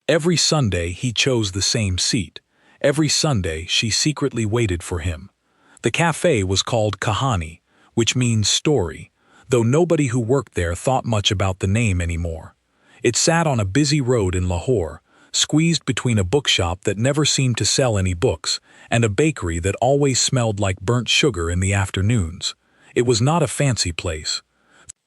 Every Sunday he chose the same seat. Every Sunday she secretly waited for him. The cafe was called Kahani, which means story, though nobody who worked there thought much about the name anymore. It sat on a busy road in Lahore, squeezed between a bookshop that never seemed to sell any books and a bakery that always smelled like burnt sugar in the afternoons. It was not a fancy place.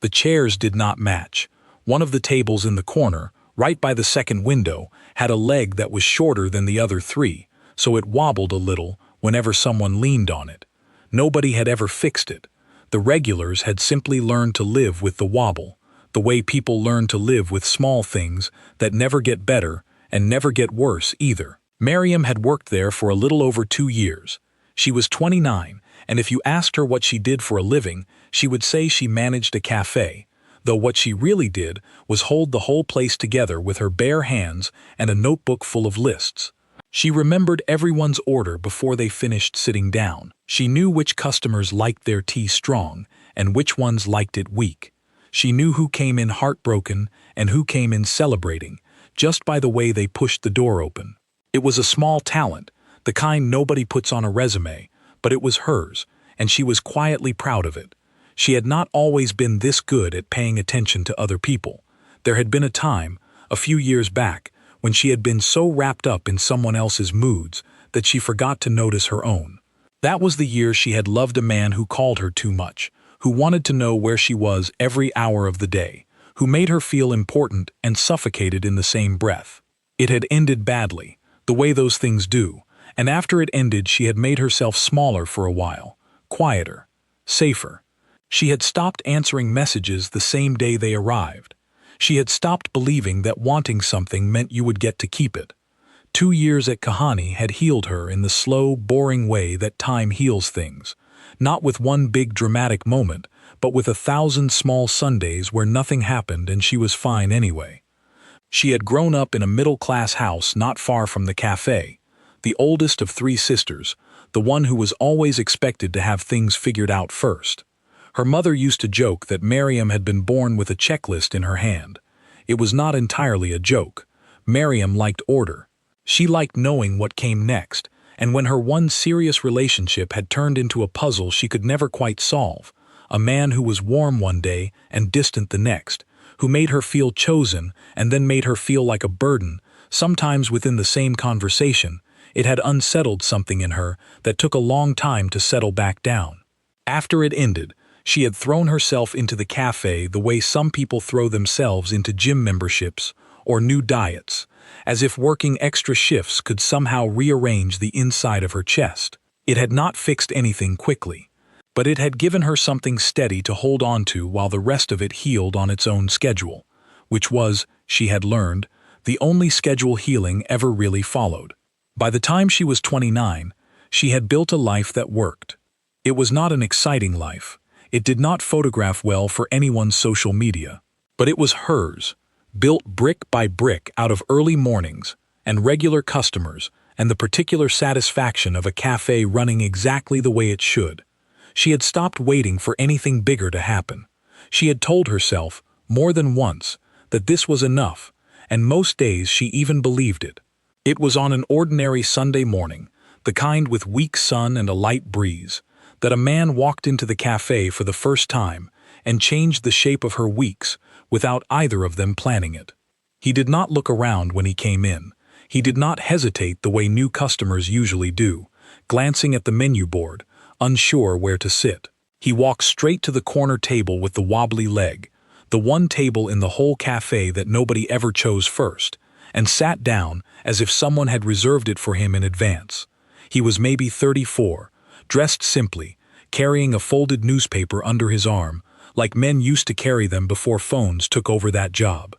The chairs did not match. One of the tables in the corner, right by the second window, had a leg that was shorter than the other three, so it wobbled a little whenever someone leaned on it. Nobody had ever fixed it. The regulars had simply learned to live with the wobble, the way people learn to live with small things that never get better and never get worse either. Miriam had worked there for a little over 2 years. She was 29, and if you asked her what she did for a living, she would say she managed a cafe, though what she really did was hold the whole place together with her bare hands and a notebook full of lists. She remembered everyone's order before they finished sitting down. She knew which customers liked their tea strong and which ones liked it weak. She knew who came in heartbroken and who came in celebrating, just by the way they pushed the door open. It was a small talent, the kind nobody puts on a resume, but it was hers, and she was quietly proud of it. She had not always been this good at paying attention to other people. There had been a time, a few years back, when she had been so wrapped up in someone else's moods that she forgot to notice her own. That was the year she had loved a man who called her too much, who wanted to know where she was every hour of the day, who made her feel important and suffocated in the same breath. It had ended badly, the way those things do, and after it ended she had made herself smaller for a while, quieter, safer. She had stopped answering messages the same day they arrived. She had stopped believing that wanting something meant you would get to keep it. 2 years at Kahani had healed her in the slow, boring way that time heals things, not with one big dramatic moment, but with 1,000 small Sundays where nothing happened and she was fine anyway. She had grown up in a middle-class house not far from the cafe, the oldest of 3 sisters, the one who was always expected to have things figured out first. Her mother used to joke that Miriam had been born with a checklist in her hand. It was not entirely a joke. Miriam liked order. She liked knowing what came next, and when her one serious relationship had turned into a puzzle she could never quite solve, a man who was warm one day and distant the next, who made her feel chosen and then made her feel like a burden, sometimes within the same conversation, it had unsettled something in her that took a long time to settle back down. After it ended, she had thrown herself into the cafe the way some people throw themselves into gym memberships or new diets, as if working extra shifts could somehow rearrange the inside of her chest. It had not fixed anything quickly, but it had given her something steady to hold on to while the rest of it healed on its own schedule, which was, she had learned, the only schedule healing ever really followed. By the time she was 29, she had built a life that worked. It was not an exciting life. It did not photograph well for anyone's social media, but it was hers, built brick by brick out of early mornings and regular customers and the particular satisfaction of a cafe running exactly the way it should. She had stopped waiting for anything bigger to happen. She had told herself, more than once, that this was enough, and most days she even believed it. It was on an ordinary Sunday morning, the kind with weak sun and a light breeze, that a man walked into the cafe for the first time and changed the shape of her weeks without either of them planning it. He did not look around when he came in. He did not hesitate the way new customers usually do, glancing at the menu board, unsure where to sit. He walked straight to the corner table with the wobbly leg, the one table in the whole cafe that nobody ever chose first, and sat down as if someone had reserved it for him in advance. He was maybe 34, dressed simply, carrying a folded newspaper under his arm, like men used to carry them before phones took over that job.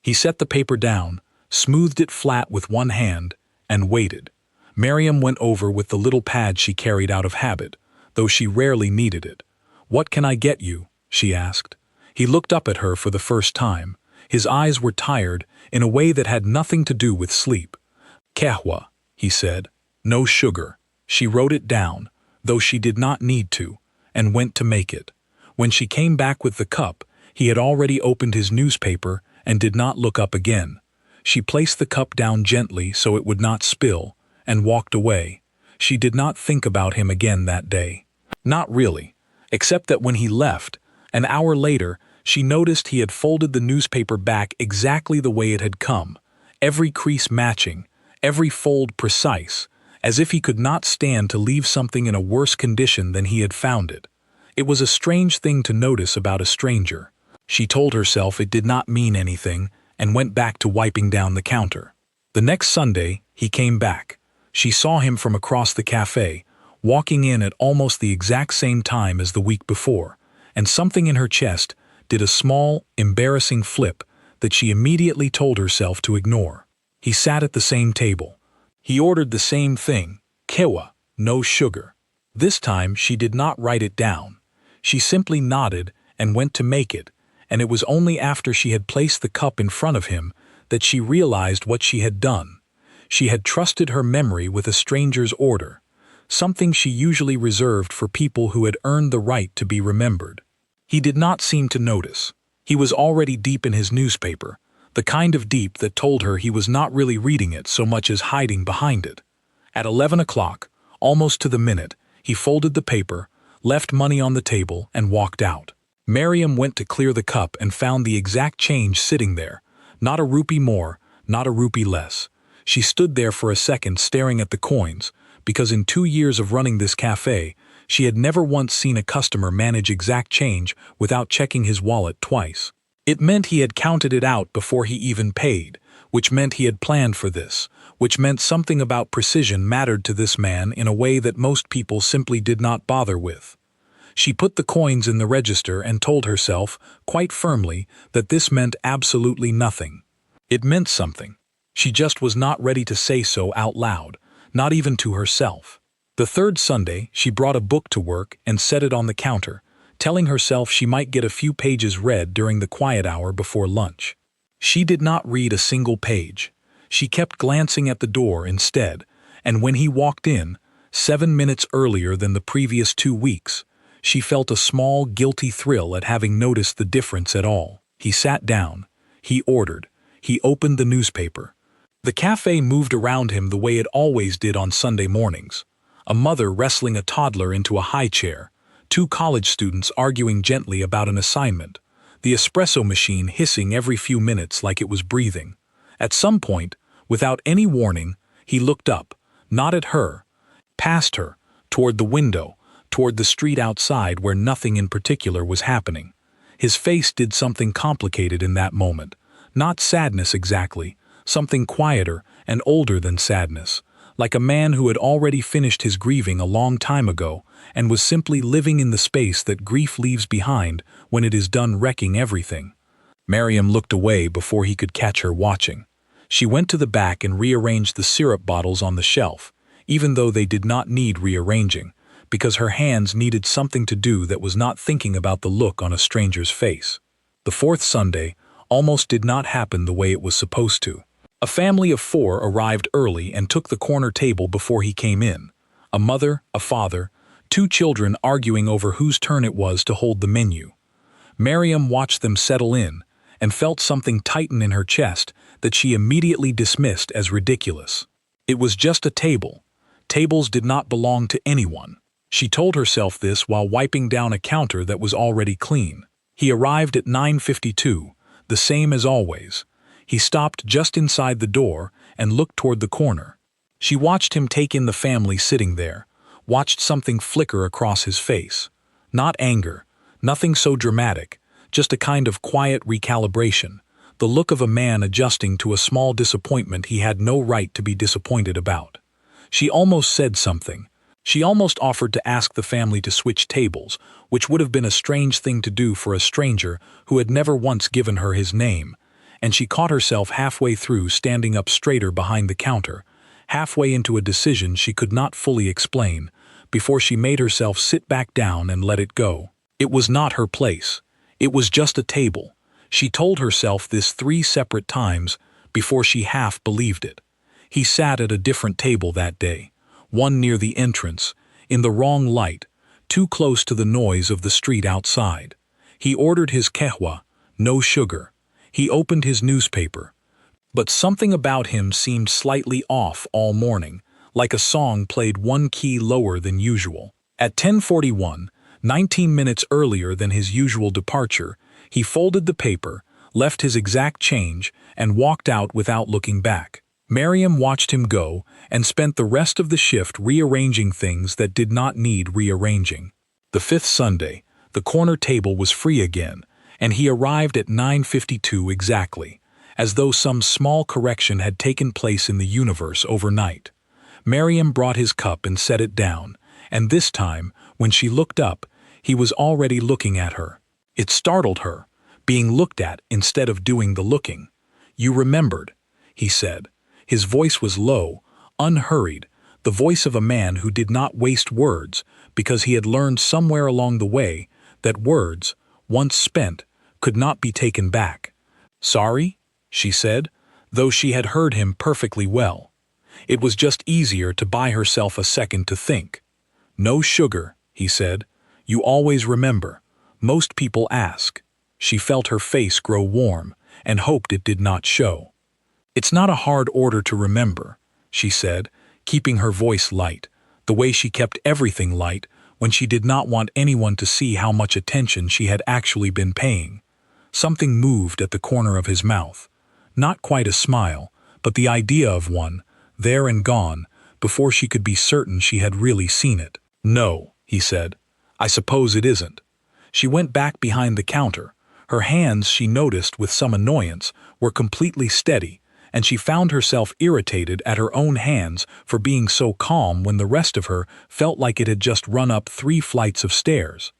He set the paper down, smoothed it flat with one hand, and waited. Miriam went over with the little pad she carried out of habit, though she rarely needed it. "What can I get you?" she asked. He looked up at her for the first time. His eyes were tired in a way that had nothing to do with sleep. "Kahwa," he said. "No sugar." She wrote it down, though she did not need to, and went to make it. When she came back with the cup, he had already opened his newspaper and did not look up again. She placed the cup down gently so it would not spill, and walked away. She did not think about him again that day. Not really, except that when he left, an hour later, she noticed he had folded the newspaper back exactly the way it had come, every crease matching, every fold precise, as if he could not stand to leave something in a worse condition than he had found it. It was a strange thing to notice about a stranger. She told herself it did not mean anything and went back to wiping down the counter. The next Sunday, he came back. She saw him from across the café, walking in at almost the exact same time as the week before, and something in her chest did a small, embarrassing flip that she immediately told herself to ignore. He sat at the same table. He ordered the same thing, kewa, no sugar. This time she did not write it down. She simply nodded and went to make it, and it was only after she had placed the cup in front of him that she realized what she had done. She had trusted her memory with a stranger's order, something she usually reserved for people who had earned the right to be remembered. He did not seem to notice. He was already deep in his newspaper, the kind of deep that told her he was not really reading it so much as hiding behind it. At 11 o'clock, almost to the minute, he folded the paper, left money on the table, and walked out. Miriam went to clear the cup and found the exact change sitting there, not a rupee more, not a rupee less. She stood there for a second staring at the coins, because in 2 years of running this cafe, she had never once seen a customer manage exact change without checking his wallet twice. It meant he had counted it out before he even paid, which meant he had planned for this, which meant something about precision mattered to this man in a way that most people simply did not bother with. She put the coins in the register and told herself, quite firmly, that this meant absolutely nothing. It meant something. She just was not ready to say so out loud, not even to herself. The third Sunday, she brought a book to work and set it on the counter, telling herself she might get a few pages read during the quiet hour before lunch. She did not read a single page. She kept glancing at the door instead, and when he walked in, 7 minutes earlier than the previous 2 weeks, she felt a small, guilty thrill at having noticed the difference at all. He sat down. He ordered. He opened the newspaper. The cafe moved around him the way it always did on Sunday mornings. A mother wrestling a toddler into a high chair, 2 college students arguing gently about an assignment, the espresso machine hissing every few minutes like it was breathing. At some point, without any warning, he looked up, not at her, past her, toward the window, toward the street outside where nothing in particular was happening. His face did something complicated in that moment, not sadness exactly, something quieter and older than sadness, like a man who had already finished his grieving a long time ago and was simply living in the space that grief leaves behind when it is done wrecking everything. Miriam looked away before he could catch her watching. She went to the back and rearranged the syrup bottles on the shelf, even though they did not need rearranging, because her hands needed something to do that was not thinking about the look on a stranger's face. The fourth Sunday almost did not happen the way it was supposed to. A family of 4 arrived early and took the corner table before he came in. A mother, a father, 2 children arguing over whose turn it was to hold the menu. Miriam watched them settle in and felt something tighten in her chest that she immediately dismissed as ridiculous. It was just a table. Tables did not belong to anyone. She told herself this while wiping down a counter that was already clean. He arrived at 9:52, the same as always. He stopped just inside the door and looked toward the corner. She watched him take in the family sitting there, watched something flicker across his face. Not anger, nothing so dramatic, just a kind of quiet recalibration, the look of a man adjusting to a small disappointment he had no right to be disappointed about. She almost said something. She almost offered to ask the family to switch tables, which would have been a strange thing to do for a stranger who had never once given her his name, and she caught herself halfway through standing up straighter behind the counter, halfway into a decision she could not fully explain, before she made herself sit back down and let it go. It was not her place. It was just a table. She told herself this 3 separate times before she half believed it. He sat at a different table that day, one near the entrance, in the wrong light, too close to the noise of the street outside. He ordered his kehwa, no sugar. He opened his newspaper. But something about him seemed slightly off all morning, like a song played one key lower than usual. At 10:41, 19 minutes earlier than his usual departure, he folded the paper, left his exact change, and walked out without looking back. Miriam watched him go and spent the rest of the shift rearranging things that did not need rearranging. The fifth Sunday, the corner table was free again, and he arrived at 9:52 exactly, as though some small correction had taken place in the universe overnight. Miriam brought his cup and set it down, and this time, when she looked up, he was already looking at her. It startled her, being looked at instead of doing the looking. "You remembered," he said. His voice was low, unhurried, the voice of a man who did not waste words because he had learned somewhere along the way that words, once spent, could not be taken back. "Sorry?" she said, though she had heard him perfectly well. It was just easier to buy herself a second to think. "No sugar," he said. "You always remember. Most people ask." She felt her face grow warm and hoped it did not show. "It's not a hard order to remember," she said, keeping her voice light, the way she kept everything light when she did not want anyone to see how much attention she had actually been paying. Something moved at the corner of his mouth. Not quite a smile, but the idea of one, there and gone, before she could be certain she had really seen it. "No," he said. "I suppose it isn't." She went back behind the counter. Her hands, she noticed with some annoyance, were completely steady, and she found herself irritated at her own hands for being so calm when the rest of her felt like it had just run up 3 flights of stairs.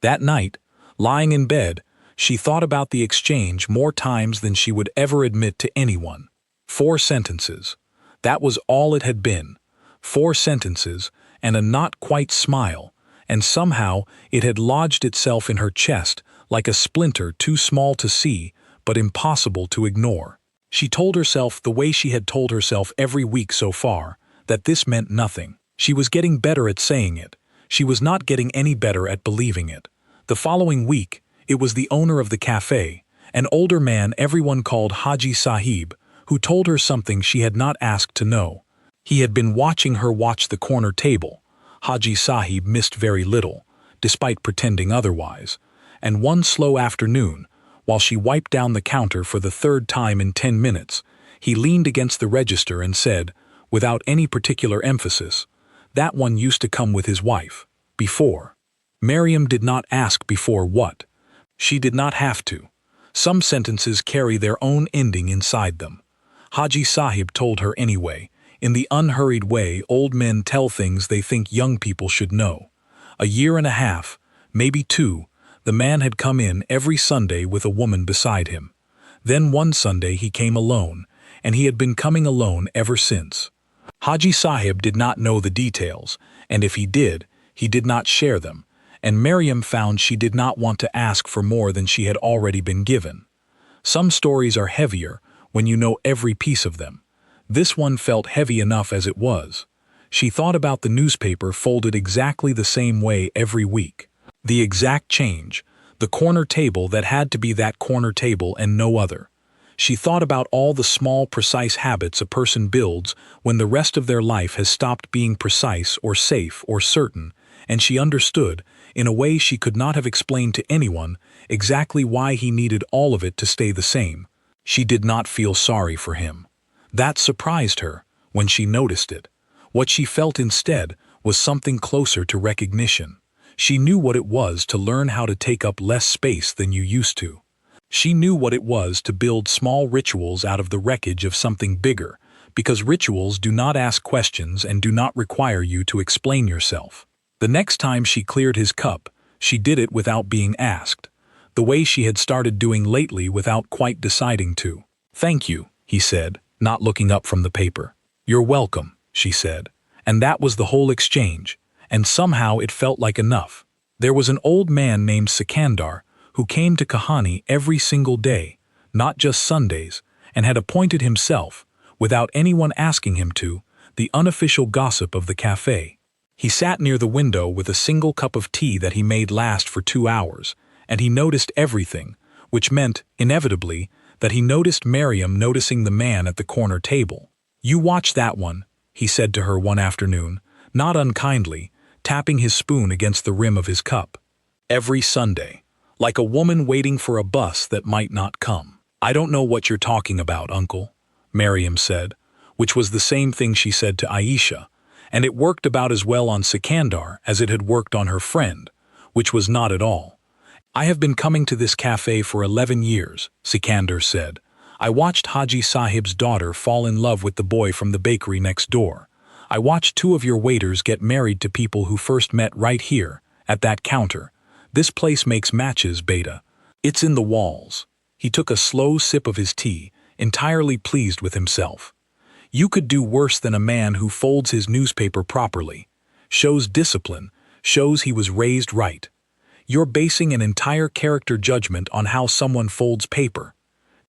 That night, lying in bed, she thought about the exchange more times than she would ever admit to anyone. 4 sentences. That was all it had been. 4 sentences, and a not-quite smile, and somehow it had lodged itself in her chest like a splinter too small to see but impossible to ignore. She told herself the way she had told herself every week so far, that this meant nothing. She was getting better at saying it. She was not getting any better at believing it. The following week, it was the owner of the café, an older man everyone called Haji Sahib, who told her something she had not asked to know. He had been watching her watch the corner table. Haji Sahib missed very little, despite pretending otherwise, and one slow afternoon, while she wiped down the counter for the 3rd time in 10 minutes, he leaned against the register and said, without any particular emphasis, "That one used to come with his wife. Before." Miriam did not ask before what. She did not have to. Some sentences carry their own ending inside them. Haji Sahib told her anyway, in the unhurried way old men tell things they think young people should know. A year and a half, maybe 2, the man had come in every Sunday with a woman beside him. Then one Sunday he came alone, and he had been coming alone ever since. Haji Sahib did not know the details, and if he did not share them, and Miriam found she did not want to ask for more than she had already been given. Some stories are heavier when you know every piece of them. This one felt heavy enough as it was. She thought about the newspaper folded exactly the same way every week. The exact change, the corner table that had to be that corner table and no other. She thought about all the small, precise habits a person builds when the rest of their life has stopped being precise or safe or certain, and she understood, in a way she could not have explained to anyone, exactly why he needed all of it to stay the same. She did not feel sorry for him. That surprised her, when she noticed it. What she felt instead was something closer to recognition. She knew what it was to learn how to take up less space than you used to. She knew what it was to build small rituals out of the wreckage of something bigger, because rituals do not ask questions and do not require you to explain yourself. The next time she cleared his cup, she did it without being asked, the way she had started doing lately without quite deciding to. "Thank you," he said, not looking up from the paper. "You're welcome," she said, and that was the whole exchange. And somehow it felt like enough. There was an old man named Sikandar who came to Kahani every single day, not just Sundays, and had appointed himself, without anyone asking him to, the unofficial gossip of the café. He sat near the window with a single cup of tea that he made last for 2 hours, and he noticed everything, which meant, inevitably, that he noticed Miriam noticing the man at the corner table. "You watch that one," he said to her one afternoon, not unkindly, tapping his spoon against the rim of his cup. "Every Sunday, like a woman waiting for a bus that might not come." "I don't know what you're talking about, Uncle," Miriam said, which was the same thing she said to Aisha, and it worked about as well on Sikandar as it had worked on her friend, which was not at all. "I have been coming to this cafe for 11 years, Sikandar said. "I watched Haji Sahib's daughter fall in love with the boy from the bakery next door. I watched 2 of your waiters get married to people who first met right here, at that counter. This place makes matches, Beta. It's in the walls." He took a slow sip of his tea, entirely pleased with himself. "You could do worse than a man who folds his newspaper properly, shows discipline, shows he was raised right. You're basing an entire character judgment on how someone folds paper."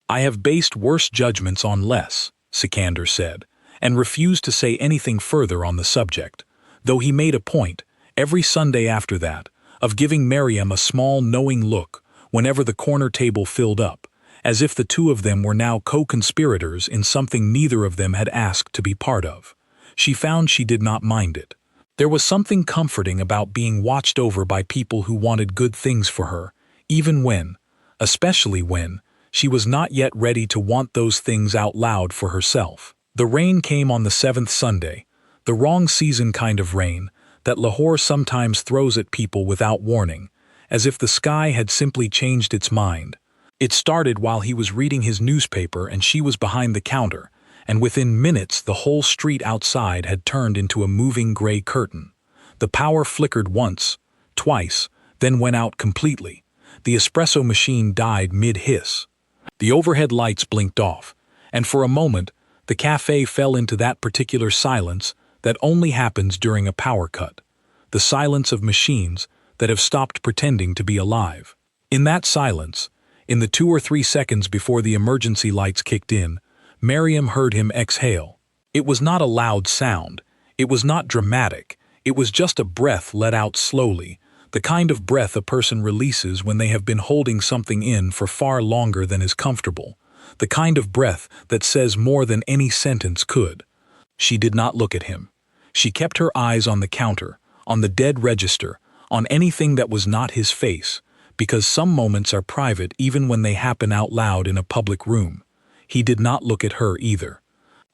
"I have based worse judgments on less," Sikandar said, and refused to say anything further on the subject, though he made a point, every Sunday after that, of giving Miriam a small knowing look whenever the corner table filled up, as if the 2 of them were now co-conspirators in something neither of them had asked to be part of. She found she did not mind it. There was something comforting about being watched over by people who wanted good things for her, even when, especially when, she was not yet ready to want those things out loud for herself. The rain came on the 7th Sunday, the wrong season kind of rain that Lahore sometimes throws at people without warning, as if the sky had simply changed its mind. It started while he was reading his newspaper and she was behind the counter, and within minutes the whole street outside had turned into a moving gray curtain. The power flickered once, twice, then went out completely. The espresso machine died mid-hiss. The overhead lights blinked off, and for a moment the cafe fell into that particular silence that only happens during a power cut, the silence of machines that have stopped pretending to be alive. In that silence, in the 2 or 3 seconds before the emergency lights kicked in, Miriam heard him exhale. It was not a loud sound, it was not dramatic, it was just a breath let out slowly, the kind of breath a person releases when they have been holding something in for far longer than is comfortable, the kind of breath that says more than any sentence could. She did not look at him. She kept her eyes on the counter, on the dead register, on anything that was not his face, because some moments are private even when they happen out loud in a public room. He did not look at her either.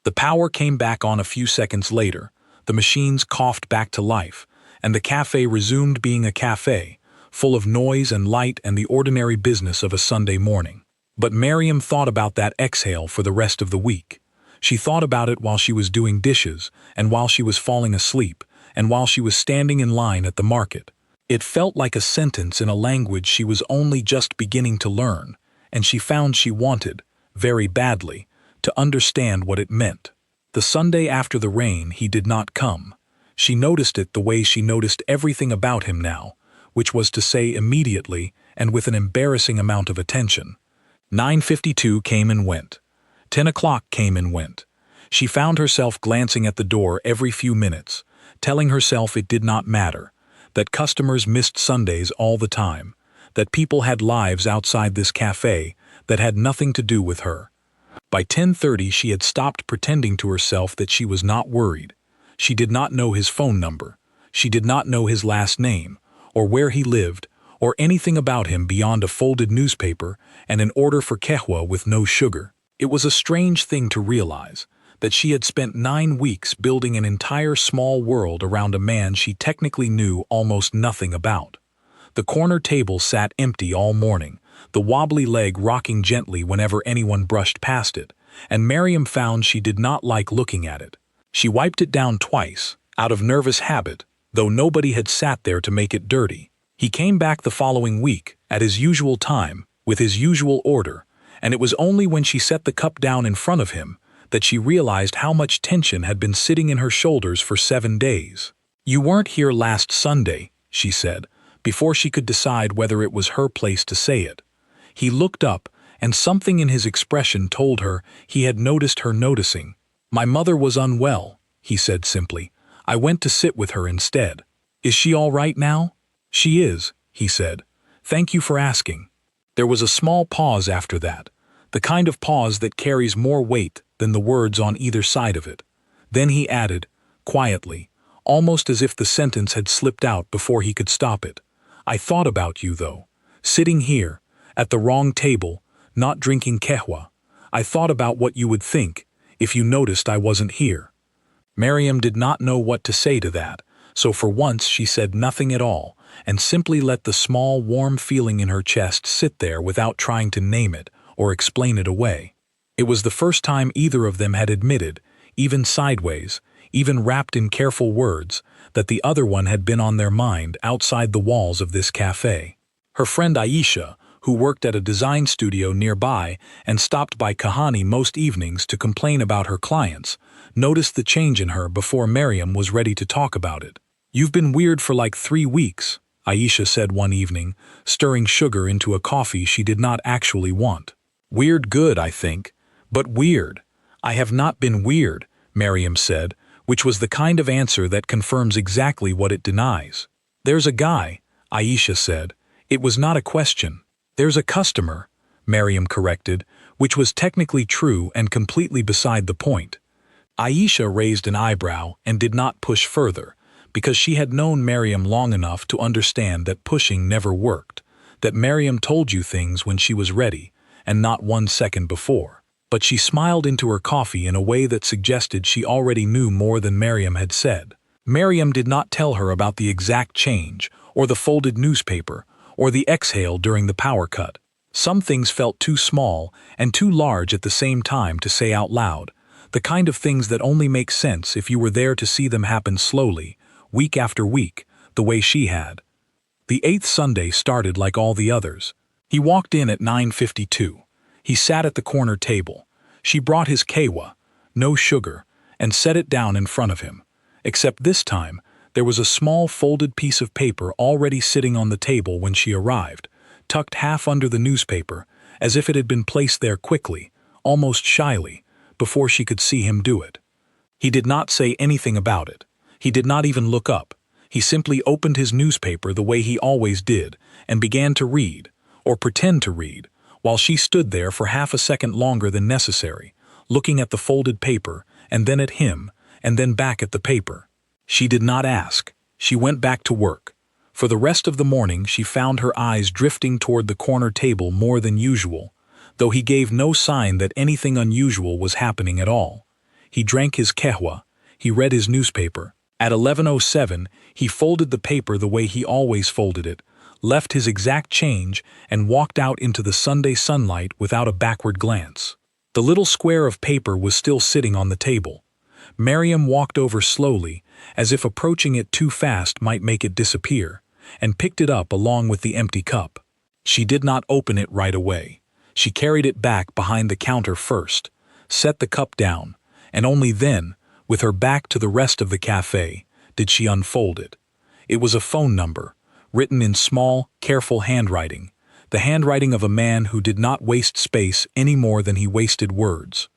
The power came back on a few seconds later, the machines coughed back to life, and the cafe resumed being a cafe, full of noise and light and the ordinary business of a Sunday morning. But Miriam thought about that exhale for the rest of the week. She thought about it while she was doing dishes, and while she was falling asleep, and while she was standing in line at the market. It felt like a sentence in a language she was only just beginning to learn, and she found she wanted, very badly, to understand what it meant. The Sunday after the rain he did not come. She noticed it the way she noticed everything about him now, which was to say immediately and with an embarrassing amount of attention. 9:52 came and went. 10 o'clock came and went. She found herself glancing at the door every few minutes, telling herself it did not matter, that customers missed Sundays all the time, that people had lives outside this cafe that had nothing to do with her. By 10:30 she had stopped pretending to herself that she was not worried. She did not know his phone number. She did not know his last name, or where he lived, or anything about him beyond a folded newspaper and an order for kehwa with no sugar. It was a strange thing to realize, that she had spent 9 weeks building an entire small world around a man she technically knew almost nothing about. The corner table sat empty all morning, the wobbly leg rocking gently whenever anyone brushed past it, and Miriam found she did not like looking at it. She wiped it down twice, out of nervous habit, though nobody had sat there to make it dirty. He came back the following week, at his usual time, with his usual order, and it was only when she set the cup down in front of him that she realized how much tension had been sitting in her shoulders for 7 days. "You weren't here last Sunday," she said, before she could decide whether it was her place to say it. He looked up, and something in his expression told her he had noticed her noticing. "My mother was unwell," he said simply. "I went to sit with her instead." "Is she all right now?" "She is," he said. "Thank you for asking." There was a small pause after that. the kind of pause that carries more weight than the words on either side of it. Then he added, quietly, almost as if the sentence had slipped out before he could stop it. I thought about you, though. Sitting here, at the wrong table, not drinking kahwa. I thought about what you would think if you noticed I wasn't here. Miriam did not know what to say to that, so for once she said nothing at all, and simply let the small, warm feeling in her chest sit there without trying to name it or explain it away. It was the first time either of them had admitted, even sideways, even wrapped in careful words, that the other one had been on their mind outside the walls of this cafe. Her friend Aisha, who worked at a design studio nearby and stopped by Kahani most evenings to complain about her clients, noticed the change in her before Miriam was ready to talk about it. You've been weird for like 3 weeks, Aisha said one evening, stirring sugar into a coffee she did not actually want. Weird good, I think, but weird. I have not been weird, Miriam said, which was the kind of answer that confirms exactly what it denies. There's a guy, Aisha said. It was not a question. There's a customer, Miriam corrected, which was technically true and completely beside the point. Aisha raised an eyebrow and did not push further, because she had known Miriam long enough to understand that pushing never worked, that Miriam told you things when she was ready, and not 1 second before. But she smiled into her coffee in a way that suggested she already knew more than Miriam had said. Miriam did not tell her about the exact change, or the folded newspaper, or the exhale during the power cut. Some things felt too small and too large at the same time to say out loud, the kind of things that only make sense if you were there to see them happen slowly, week after week, the way she had. The 8th Sunday started like all the others. He walked in at 9:52. He sat at the corner table. She brought his kewa, no sugar, and set it down in front of him. Except this time, there was a small folded piece of paper already sitting on the table when she arrived, tucked half under the newspaper, as if it had been placed there quickly, almost shyly, before she could see him do it. He did not say anything about it. He did not even look up. He simply opened his newspaper the way he always did and began to read, or pretend to read, while she stood there for half a second longer than necessary, looking at the folded paper, and then at him, and then back at the paper. She did not ask. She went back to work. For the rest of the morning she found her eyes drifting toward the corner table more than usual, though he gave no sign that anything unusual was happening at all. He drank his kahwa. He read his newspaper. At 11:07, he folded the paper the way he always folded it, left his exact change, and walked out into the Sunday sunlight without a backward glance. The little square of paper was still sitting on the table. Miriam walked over slowly, as if approaching it too fast might make it disappear, and picked it up along with the empty cup. She did not open it right away. She carried it back behind the counter first, set the cup down, and only then, with her back to the rest of the cafe, did she unfold it. It was a phone number, written in small, careful handwriting, the handwriting of a man who did not waste space any more than he wasted words.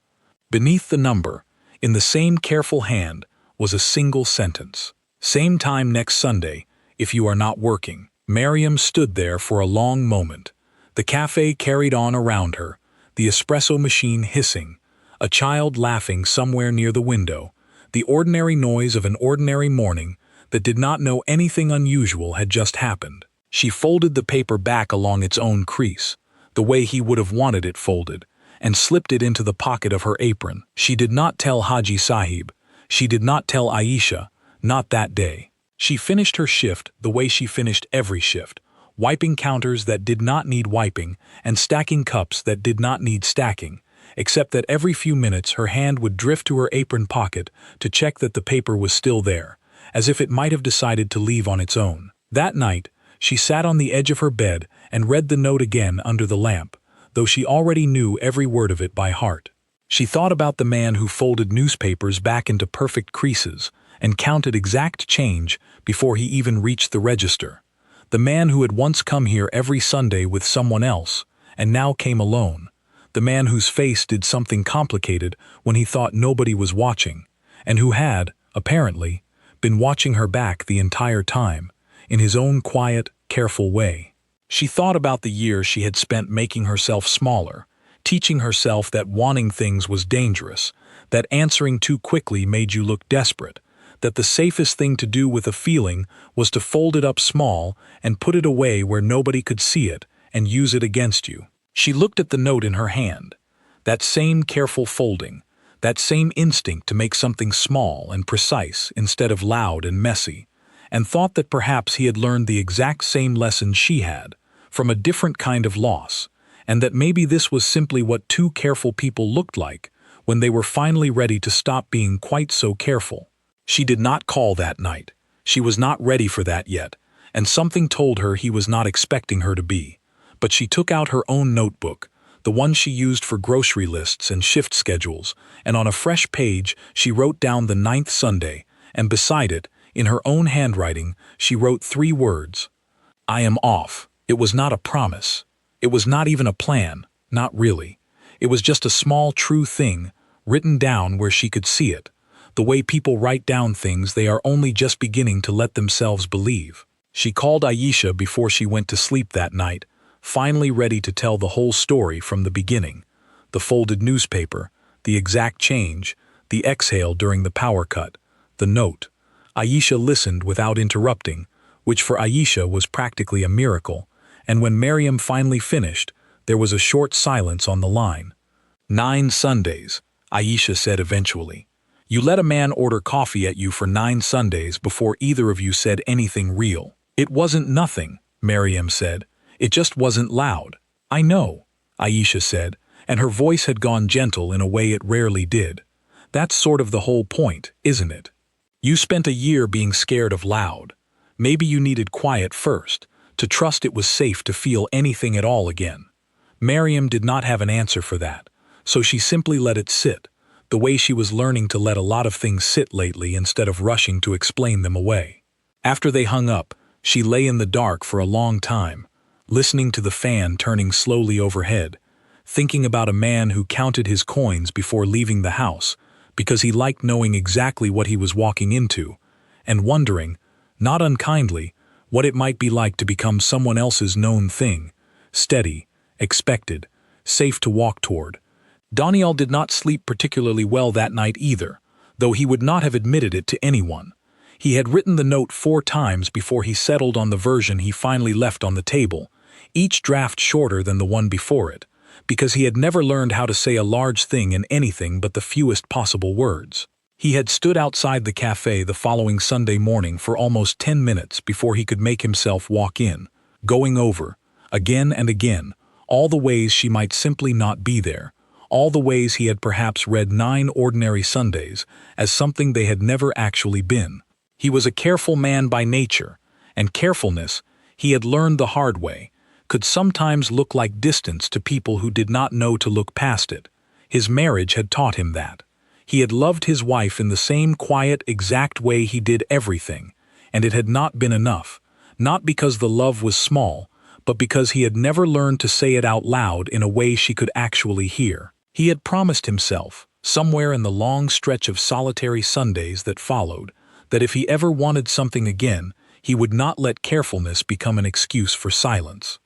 Beneath the number, in the same careful hand, was a single sentence. Same time next Sunday, if you are not working. Miriam stood there for a long moment. The cafe carried on around her, the espresso machine hissing, a child laughing somewhere near the window, the ordinary noise of an ordinary morning that did not know anything unusual had just happened. She folded the paper back along its own crease, the way he would have wanted it folded, and slipped it into the pocket of her apron. She did not tell Haji Sahib. She did not tell Aisha, not that day. She finished her shift the way she finished every shift, wiping counters that did not need wiping and stacking cups that did not need stacking, except that every few minutes her hand would drift to her apron pocket to check that the paper was still there, as if it might have decided to leave on its own. That night, she sat on the edge of her bed and read the note again under the lamp, though she already knew every word of it by heart. She thought about the man who folded newspapers back into perfect creases and counted exact change before he even reached the register. The man who had once come here every Sunday with someone else, and now came alone. The man whose face did something complicated when he thought nobody was watching, and who had, apparently, been watching her back the entire time, in his own quiet, careful way. She thought about the years she had spent making herself smaller, teaching herself that wanting things was dangerous, that answering too quickly made you look desperate, that the safest thing to do with a feeling was to fold it up small and put it away where nobody could see it and use it against you. She looked at the note in her hand. That same careful folding, that same instinct to make something small and precise instead of loud and messy, and thought that perhaps he had learned the exact same lesson she had, from a different kind of loss, and that maybe this was simply what two careful people looked like when they were finally ready to stop being quite so careful. She did not call that night. She was not ready for that yet, and something told her he was not expecting her to be. But she took out her own notebook, the one she used for grocery lists and shift schedules, and on a fresh page she wrote down the 9th Sunday, and beside it, in her own handwriting, she wrote 3 words. I am off. It was not a promise. It was not even a plan, not really. It was just a small true thing, written down where she could see it, the way people write down things they are only just beginning to let themselves believe. She called Aisha before she went to sleep that night, finally ready to tell the whole story from the beginning. The folded newspaper, the exact change, the exhale during the power cut, the note. Aisha listened without interrupting, which for Aisha was practically a miracle, and when Miriam finally finished, there was a short silence on the line. 9 Sundays, Aisha said eventually. You let a man order coffee at you for 9 Sundays before either of you said anything real. It wasn't nothing, Miriam said. It just wasn't loud. I know, Aisha said, and her voice had gone gentle in a way it rarely did. That's sort of the whole point, isn't it? You spent a year being scared of loud. Maybe you needed quiet first, to trust it was safe to feel anything at all again. Miriam did not have an answer for that, so she simply let it sit, the way she was learning to let a lot of things sit lately instead of rushing to explain them away. After they hung up, she lay in the dark for a long time, listening to the fan turning slowly overhead, thinking about a man who counted his coins before leaving the house because he liked knowing exactly what he was walking into, and wondering, not unkindly, what it might be like to become someone else's known thing, steady, expected, safe to walk toward. Daniel did not sleep particularly well that night either, though he would not have admitted it to anyone. He had written the note 4 times before he settled on the version he finally left on the table, each draft shorter than the one before it, because he had never learned how to say a large thing in anything but the fewest possible words. He had stood outside the café the following Sunday morning for almost 10 minutes before he could make himself walk in, going over, again and again, all the ways she might simply not be there, all the ways he had perhaps read 9 ordinary Sundays as something they had never actually been. He was a careful man by nature, and carefulness, he had learned the hard way, could sometimes look like distance to people who did not know to look past it. His marriage had taught him that. He had loved his wife in the same quiet, exact way he did everything, and it had not been enough, not because the love was small, but because he had never learned to say it out loud in a way she could actually hear. He had promised himself, somewhere in the long stretch of solitary Sundays that followed, that if he ever wanted something again, he would not let carefulness become an excuse for silence.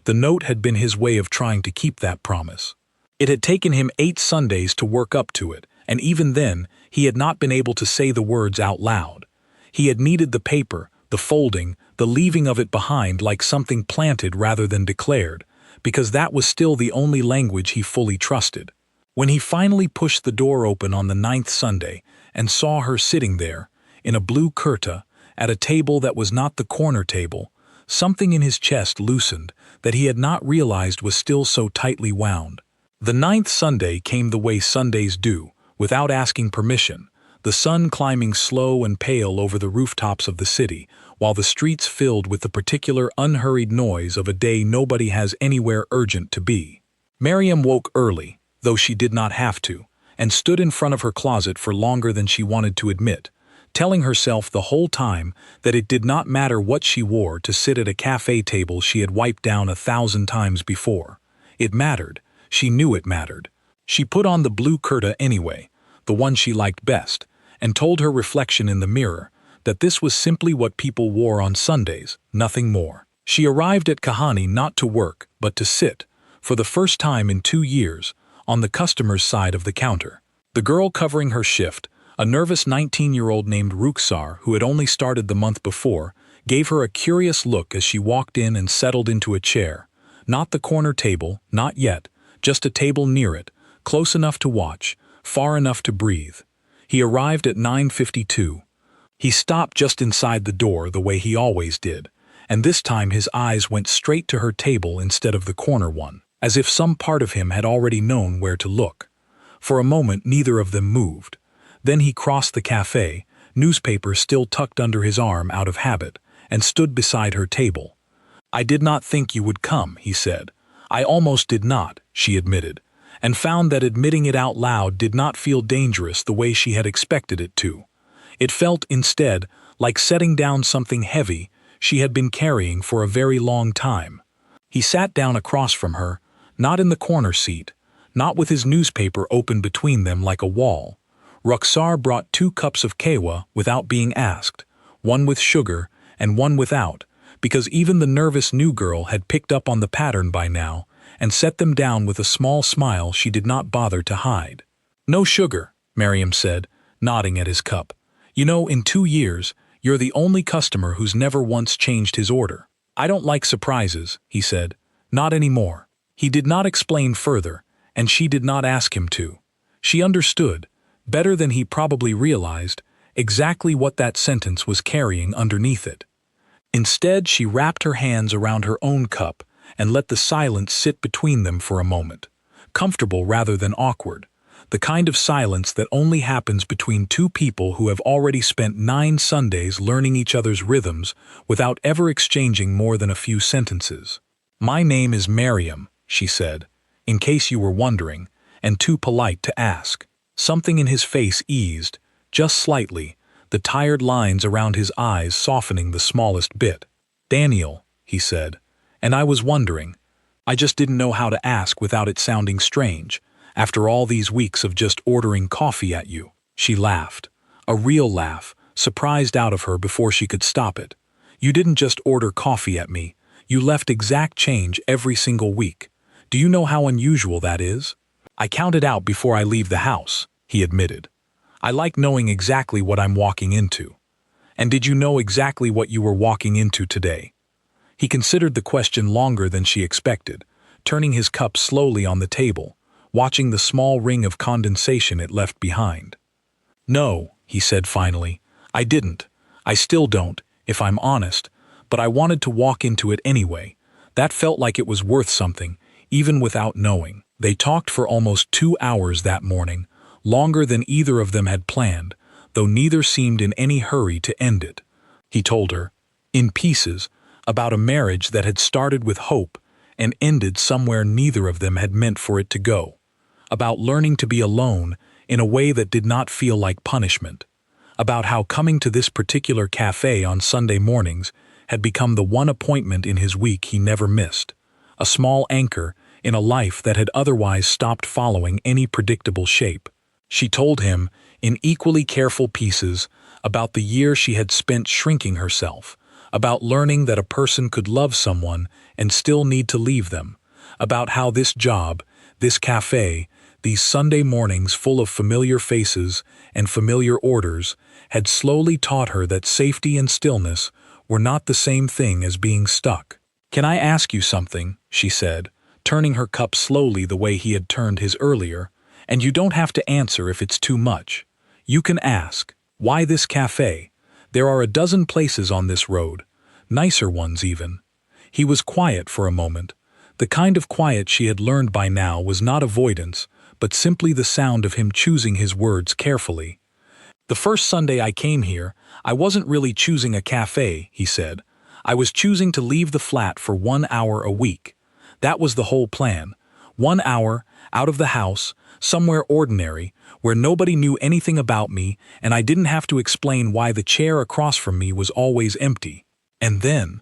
The note had been his way of trying to keep that promise. It had taken him 8 Sundays to work up to it, and even then, he had not been able to say the words out loud. He had needed the paper, the folding, the leaving of it behind like something planted rather than declared, because that was still the only language he fully trusted. When he finally pushed the door open on the 9th Sunday and saw her sitting there, in a blue kurta, at a table that was not the corner table, something in his chest loosened that he had not realized was still so tightly wound. The 9th Sunday came the way Sundays do, without asking permission, the sun climbing slow and pale over the rooftops of the city, while the streets filled with the particular unhurried noise of a day nobody has anywhere urgent to be. Miriam woke early, though she did not have to, and stood in front of her closet for longer than she wanted to admit, telling herself the whole time that it did not matter what she wore to sit at a café table she had wiped down 1,000 times before. It mattered. She knew it mattered. She put on the blue kurta anyway, the one she liked best, and told her reflection in the mirror that this was simply what people wore on Sundays, nothing more. She arrived at Kahani not to work, but to sit, for the first time in 2 years, on the customer's side of the counter. The girl covering her shift, a nervous 19-year-old named Ruksar who had only started the month before, gave her a curious look as she walked in and settled into a chair. Not the corner table, not yet, just a table near it, close enough to watch, far enough to breathe. He arrived at 9:52. He stopped just inside the door the way he always did, and this time his eyes went straight to her table instead of the corner one, as if some part of him had already known where to look. For a moment neither of them moved. Then he crossed the café, newspaper still tucked under his arm out of habit, and stood beside her table. "I did not think you would come," he said. "I almost did not," she admitted, and found that admitting it out loud did not feel dangerous the way she had expected it to. It felt, instead, like setting down something heavy she had been carrying for a very long time. He sat down across from her, not in the corner seat, not with his newspaper open between them like a wall. Ruksar brought 2 cups of kahwa without being asked, one with sugar and one without, because even the nervous new girl had picked up on the pattern by now, and set them down with a small smile she did not bother to hide. "No sugar," Miriam said, nodding at his cup. "You know, in 2 years, you're the only customer who's never once changed his order." "I don't like surprises," he said. "Not anymore." He did not explain further, and she did not ask him to. She understood, better than he probably realized, exactly what that sentence was carrying underneath it. Instead, she wrapped her hands around her own cup and let the silence sit between them for a moment, comfortable rather than awkward, the kind of silence that only happens between 2 people who have already spent 9 Sundays learning each other's rhythms without ever exchanging more than a few sentences. "My name is Miriam," she said, in case you were wondering, and too polite to ask. Something in his face eased, just slightly, the tired lines around his eyes softening the smallest bit. "Daniel," he said, "and I was wondering. I just didn't know how to ask without it sounding strange, after all these weeks of just ordering coffee at you." She laughed, a real laugh, surprised out of her before she could stop it. "You didn't just order coffee at me, you left exact change every single week. Do you know how unusual that is?" "I count it out before I leave the house," he admitted. "I like knowing exactly what I'm walking into." "And did you know exactly what you were walking into today?" He considered the question longer than she expected, turning his cup slowly on the table, watching the small ring of condensation it left behind. "No," he said finally, "I didn't. I still don't, if I'm honest, but I wanted to walk into it anyway. That felt like it was worth something, even without knowing." They talked for almost 2 hours that morning, longer than either of them had planned, though neither seemed in any hurry to end it. He told her, in pieces, about a marriage that had started with hope and ended somewhere neither of them had meant for it to go, about learning to be alone in a way that did not feel like punishment, about how coming to this particular cafe on Sunday mornings had become the one appointment in his week he never missed, a small anchor in a life that had otherwise stopped following any predictable shape. She told him, in equally careful pieces, about the year she had spent shrinking herself, about learning that a person could love someone and still need to leave them, about how this job, this cafe, these Sunday mornings full of familiar faces and familiar orders, had slowly taught her that safety and stillness were not the same thing as being stuck. "Can I ask you something?" she said, turning her cup slowly the way he had turned his earlier, "and you don't have to answer if it's too much. You can ask, why this cafe? There are a dozen places on this road, nicer ones even." He was quiet for a moment. The kind of quiet she had learned by now was not avoidance, but simply the sound of him choosing his words carefully. "The first Sunday I came here, I wasn't really choosing a cafe," he said. "I was choosing to leave the flat for 1 hour a week. That was the whole plan. 1 hour, out of the house, somewhere ordinary, where nobody knew anything about me and I didn't have to explain why the chair across from me was always empty. And then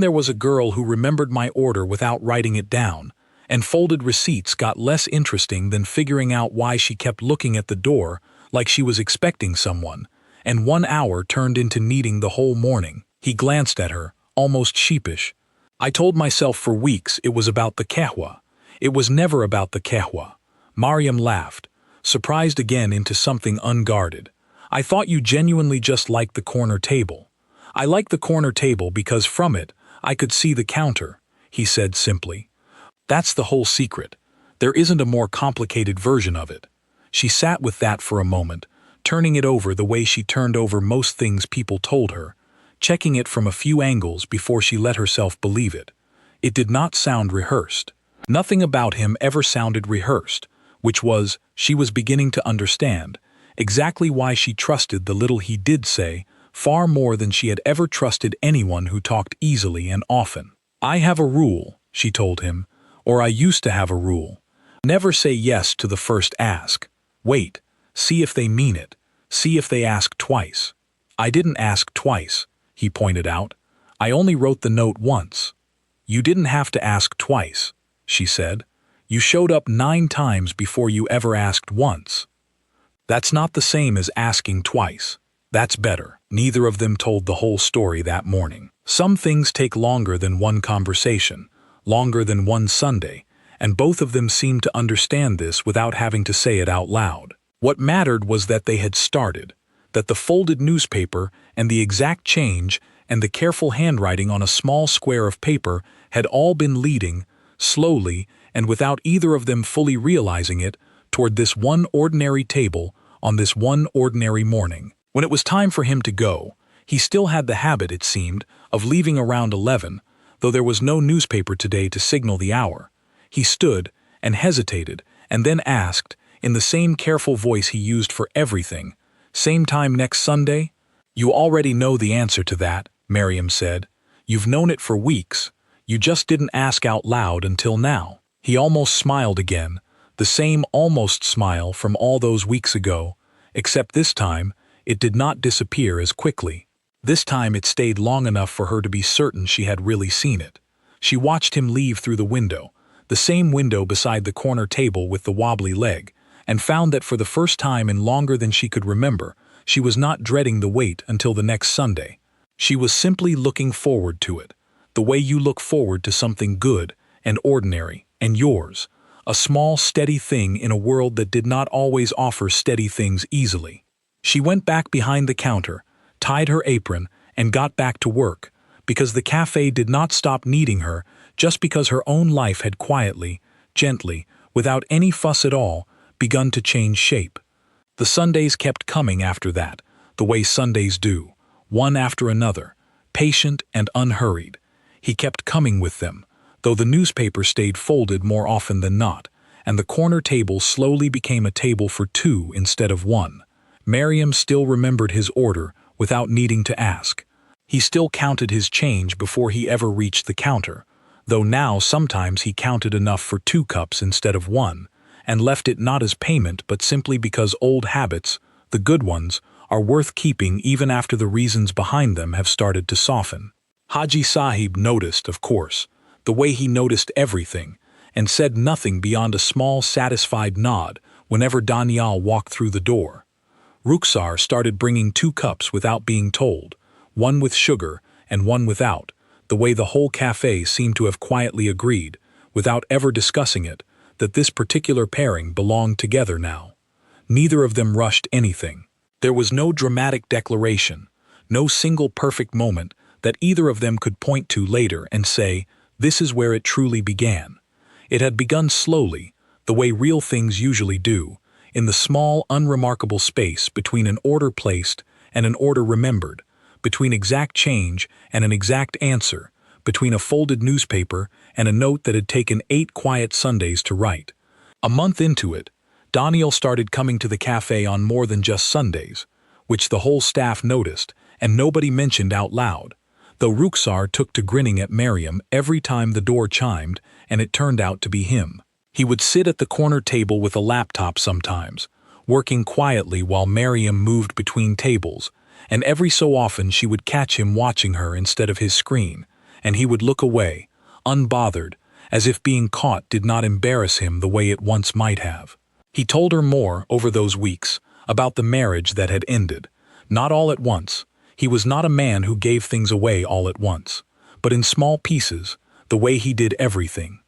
there was a girl who remembered my order without writing it down, and folded receipts got less interesting than figuring out why she kept looking at the door like she was expecting someone, and 1 hour turned into needing the whole morning." He glanced at her, almost sheepish. "I told myself for weeks it was about the kahwa, It was never about the kahwa. Mariam laughed, surprised again into something unguarded. I thought you genuinely just liked the corner table. I like the corner table because from it, I could see the counter, he said simply. That's the whole secret. There isn't a more complicated version of it. She sat with that for a moment, turning it over the way she turned over most things people told her, checking it from a few angles before she let herself believe it. It did not sound rehearsed. Nothing about him ever sounded rehearsed, which was, she was beginning to understand, exactly why she trusted the little he did say, far more than she had ever trusted anyone who talked easily and often. I have a rule, she told him, or I used to have a rule. Never say yes to the first ask. Wait, see if they mean it. See if they ask twice. I didn't ask twice, he pointed out. I only wrote the note once. You didn't have to ask twice, she said. You showed up 9 times before you ever asked once. That's not the same as asking twice. That's better. Neither of them told the whole story that morning. Some things take longer than one conversation, longer than one Sunday, and both of them seemed to understand this without having to say it out loud. What mattered was that they had started, that the folded newspaper and the exact change and the careful handwriting on a small square of paper had all been leading, slowly and without either of them fully realizing it, toward this one ordinary table on this one ordinary morning. When it was time for him to go, he still had the habit, it seemed, of leaving around 11, though there was no newspaper today to signal the hour. He stood and hesitated and then asked, in the same careful voice he used for everything, "Same time next Sunday?" "You already know the answer to that," Mariam said. "You've known it for weeks. You just didn't ask out loud until now." He almost smiled again, the same almost smile from all those weeks ago, except this time it did not disappear as quickly. This time it stayed long enough for her to be certain she had really seen it. She watched him leave through the window, the same window beside the corner table with the wobbly leg, and found that for the first time in longer than she could remember, she was not dreading the wait until the next Sunday. She was simply looking forward to it, the way you look forward to something good and ordinary and yours, a small, steady thing in a world that did not always offer steady things easily. She went back behind the counter, tied her apron, and got back to work, because the cafe did not stop needing her just because her own life had quietly, gently, without any fuss at all, begun to change shape. The Sundays kept coming after that, the way Sundays do, one after another, patient and unhurried. He kept coming with them, though the newspaper stayed folded more often than not, and the corner table slowly became a table for 2 instead of 1. Mariam still remembered his order without needing to ask. He still counted his change before he ever reached the counter, though now sometimes he counted enough for 2 cups instead of 1, and left it not as payment but simply because old habits, the good ones, are worth keeping even after the reasons behind them have started to soften. Haji Sahib noticed, of course, the way he noticed everything, and said nothing beyond a small satisfied nod whenever Daniel walked through the door. Rukhsar started bringing 2 cups without being told, one with sugar and one without, the way the whole cafe seemed to have quietly agreed, without ever discussing it, that this particular pairing belonged together now. Neither of them rushed anything. There was no dramatic declaration, no single perfect moment that either of them could point to later and say, "This is where it truly began." It had begun slowly, the way real things usually do, in the small, unremarkable space between an order placed and an order remembered, between exact change and an exact answer, between a folded newspaper and a note that had taken 8 quiet Sundays to write. A month into it, Daniel started coming to the cafe on more than just Sundays, which the whole staff noticed and nobody mentioned out loud, though Rukhsar took to grinning at Mariam every time the door chimed and it turned out to be him. He would sit at the corner table with a laptop sometimes, working quietly while Mariam moved between tables, and every so often she would catch him watching her instead of his screen, and he would look away, unbothered, as if being caught did not embarrass him the way it once might have. He told her more, over those weeks, about the marriage that had ended. Not all at once. He was not a man who gave things away all at once, but in small pieces, the way he did everything.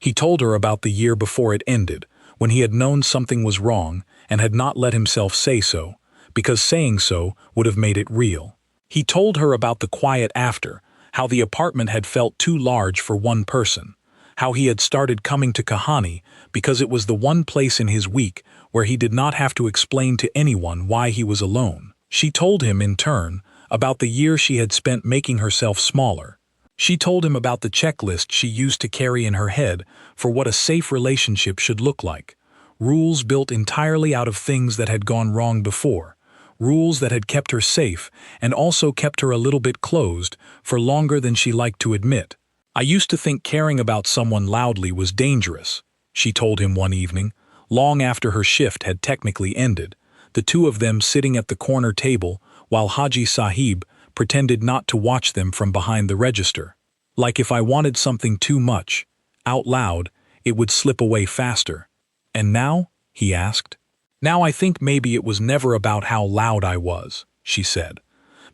He told her about the year before it ended, when he had known something was wrong and had not let himself say so, because saying so would have made it real. He told her about the quiet after, how the apartment had felt too large for one person, how he had started coming to Kahani because it was the one place in his week where he did not have to explain to anyone why he was alone. She told him, in turn, about the year she had spent making herself smaller. She told him about the checklist she used to carry in her head for what a safe relationship should look like. Rules built entirely out of things that had gone wrong before. Rules that had kept her safe and also kept her a little bit closed for longer than she liked to admit. I used to think caring about someone loudly was dangerous, she told him one evening, long after her shift had technically ended, the two of them sitting at the corner table while Haji Sahib pretended not to watch them from behind the register. Like if I wanted something too much, out loud, it would slip away faster. And now? He asked. Now I think maybe it was never about how loud I was, she said.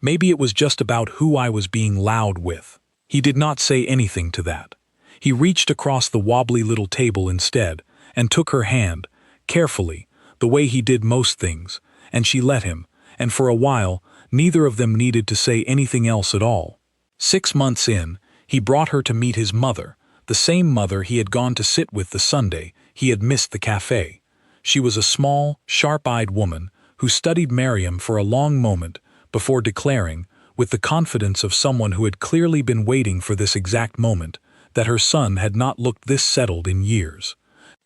Maybe it was just about who I was being loud with. He did not say anything to that. He reached across the wobbly little table instead and took her hand, carefully, the way he did most things, and she let him, and for a while, neither of them needed to say anything else at all. 6 months in, he brought her to meet his mother, the same mother he had gone to sit with the Sunday he had missed the café. She was a small, sharp-eyed woman who studied Miriam for a long moment before declaring, with the confidence of someone who had clearly been waiting for this exact moment, that her son had not looked this settled in years.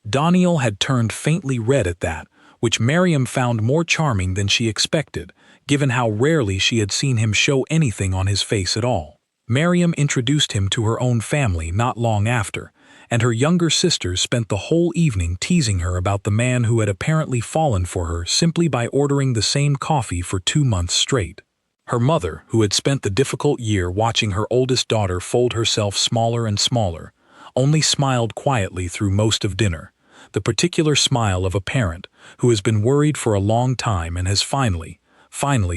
Daniel had turned faintly red at that, which Miriam found more charming than she expected, given how rarely she had seen him show anything on his face at all. Miriam introduced him to her own family not long after, and her younger sisters spent the whole evening teasing her about the man who had apparently fallen for her simply by ordering the same coffee for 2 months straight. Her mother, who had spent the difficult year watching her oldest daughter fold herself smaller and smaller, only smiled quietly through most of dinner, the particular smile of a parent who has been worried for a long time and has finally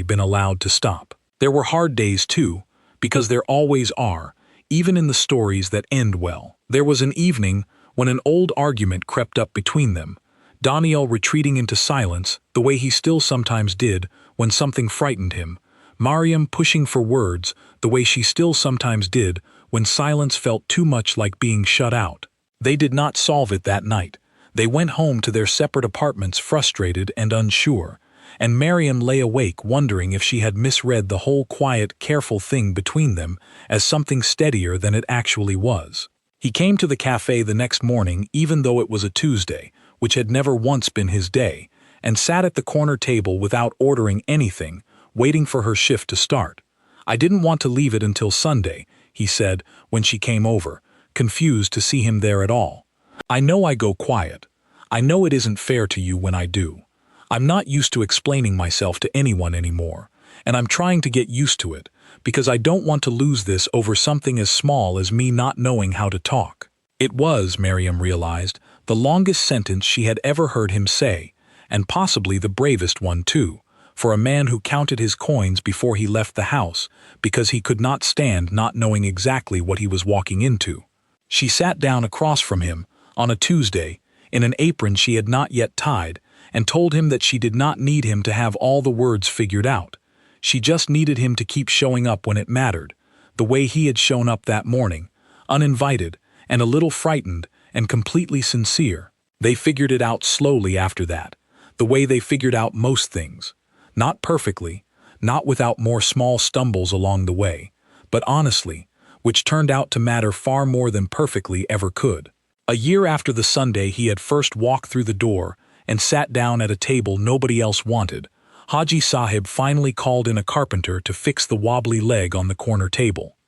been allowed to stop. There were hard days too, because there always are, even in the stories that end well. There was an evening when an old argument crept up between them, Daniel retreating into silence the way he still sometimes did when something frightened him, Miriam pushing for words the way she still sometimes did when silence felt too much like being shut out. They did not solve it that night. They went home to their separate apartments frustrated and unsure, and Miriam lay awake wondering if she had misread the whole quiet, careful thing between them as something steadier than it actually was. He came to the café the next morning even though it was a Tuesday, which had never once been his day, and sat at the corner table without ordering anything, waiting for her shift to start. "I didn't want to leave it until Sunday," he said when she came over, confused to see him there at all. "I know I go quiet. I know it isn't fair to you when I do. I'm not used to explaining myself to anyone anymore, and I'm trying to get used to it, because I don't want to lose this over something as small as me not knowing how to talk." It was, Miriam realized, the longest sentence she had ever heard him say, and possibly the bravest one too, for a man who counted his coins before he left the house because he could not stand not knowing exactly what he was walking into. She sat down across from him, on a Tuesday, in an apron she had not yet tied, and told him that she did not need him to have all the words figured out. She just needed him to keep showing up when it mattered, the way he had shown up that morning, uninvited, and a little frightened, and completely sincere. They figured it out slowly after that, the way they figured out most things. Not perfectly, not without more small stumbles along the way, but honestly, which turned out to matter far more than perfectly ever could. A year after the Sunday he had first walked through the door and sat down at a table nobody else wanted, Haji Sahib finally called in a carpenter to fix the wobbly leg on the corner table.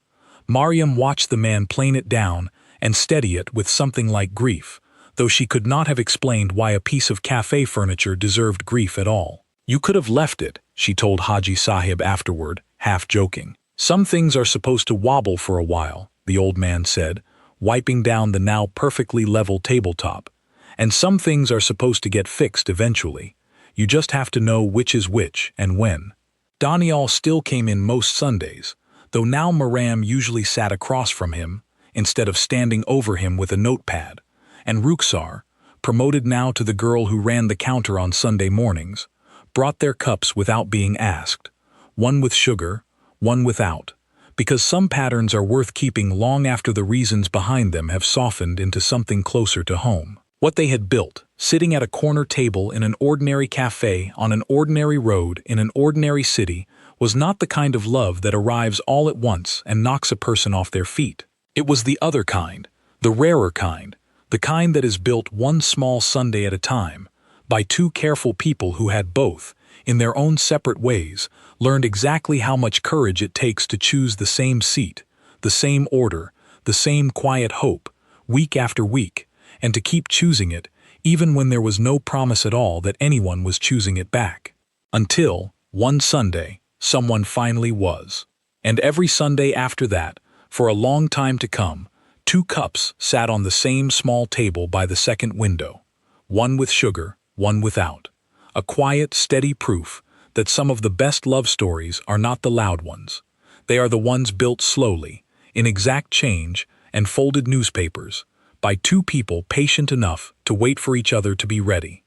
Miriam watched the man plane it down and steady it with something like grief, though she could not have explained why a piece of café furniture deserved grief at all. "You could have left it," she told Haji Sahib afterward, half joking. "Some things are supposed to wobble for a while," the old man said, wiping down the now perfectly level tabletop. "And some things are supposed to get fixed eventually. You just have to know which is which and when." Daniel still came in most Sundays, though now Miriam usually sat across from him, instead of standing over him with a notepad, and Ruxar, promoted now to the girl who ran the counter on Sunday mornings, brought their cups without being asked, one with sugar, one without, because some patterns are worth keeping long after the reasons behind them have softened into something closer to home. What they had built, sitting at a corner table in an ordinary café on an ordinary road in an ordinary city, was not the kind of love that arrives all at once and knocks a person off their feet. It was the other kind, the rarer kind, the kind that is built one small Sunday at a time, by two careful people who had both, in their own separate ways, learned exactly how much courage it takes to choose the same seat, the same order, the same quiet hope, week after week, and to keep choosing it, even when there was no promise at all that anyone was choosing it back. Until, one Sunday, someone finally was. And every Sunday after that, for a long time to come, two cups sat on the same small table by the second window, one with sugar, one without. A quiet, steady proof that some of the best love stories are not the loud ones. They are the ones built slowly, in exact change and folded newspapers, by two people patient enough to wait for each other to be ready.